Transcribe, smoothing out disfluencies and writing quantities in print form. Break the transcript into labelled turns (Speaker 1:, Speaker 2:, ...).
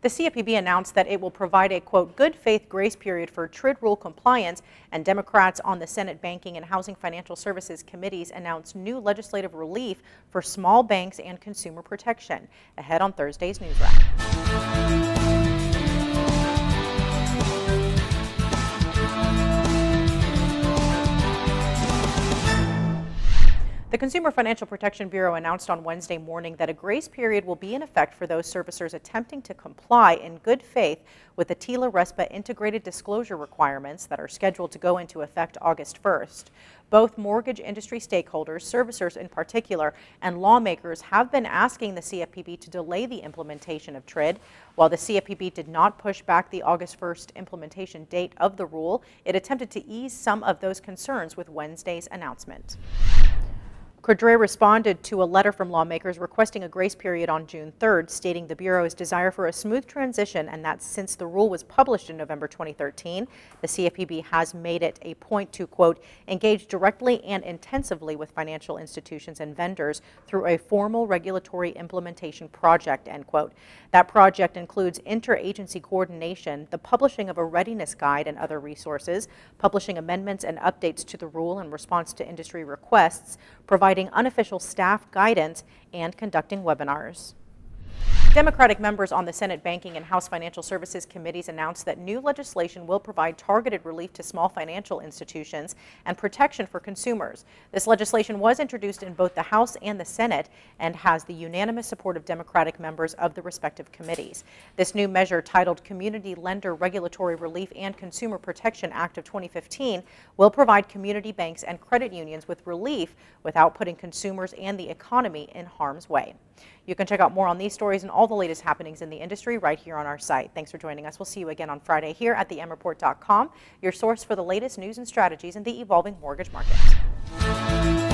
Speaker 1: The CFPB announced that it will provide a, quote, good faith grace period for TRID rule compliance, and Democrats on the Senate Banking and Housing Financial Services Committees announced new legislative relief for small banks and consumer protection. Ahead on Thursday's News Wrap. The Consumer Financial Protection Bureau announced on Wednesday morning that a grace period will be in effect for those servicers attempting to comply in good faith with the TILA-RESPA Integrated Disclosure requirements that are scheduled to go into effect August 1st. Both mortgage industry stakeholders, servicers in particular, and lawmakers have been asking the CFPB to delay the implementation of TRID. While the CFPB did not push back the August 1st implementation date of the rule, it attempted to ease some of those concerns with Wednesday's announcement. Cordray responded to a letter from lawmakers requesting a grace period on June 3rd, stating the Bureau's desire for a smooth transition, and that since the rule was published in November 2013, the CFPB has made it a point to, quote, engage directly and intensively with financial institutions and vendors through a formal regulatory implementation project, end quote. That project includes interagency coordination, the publishing of a readiness guide and other resources, publishing amendments and updates to the rule in response to industry requests, providing unofficial staff guidance, and conducting webinars. Democratic members on the Senate Banking and House Financial Services Committees announced that new legislation will provide targeted relief to small financial institutions and protection for consumers. This legislation was introduced in both the House and the Senate and has the unanimous support of Democratic members of the respective committees. This new measure, titled Community Lender Regulatory Relief and Consumer Protection Act of 2015, will provide community banks and credit unions with relief without putting consumers and the economy in harm's way. You can check out more on these stories and all the latest happenings in the industry right here on our site. Thanks for joining us. We'll see you again on Friday here at the MReport.com, your source for the latest news and strategies in the evolving mortgage market.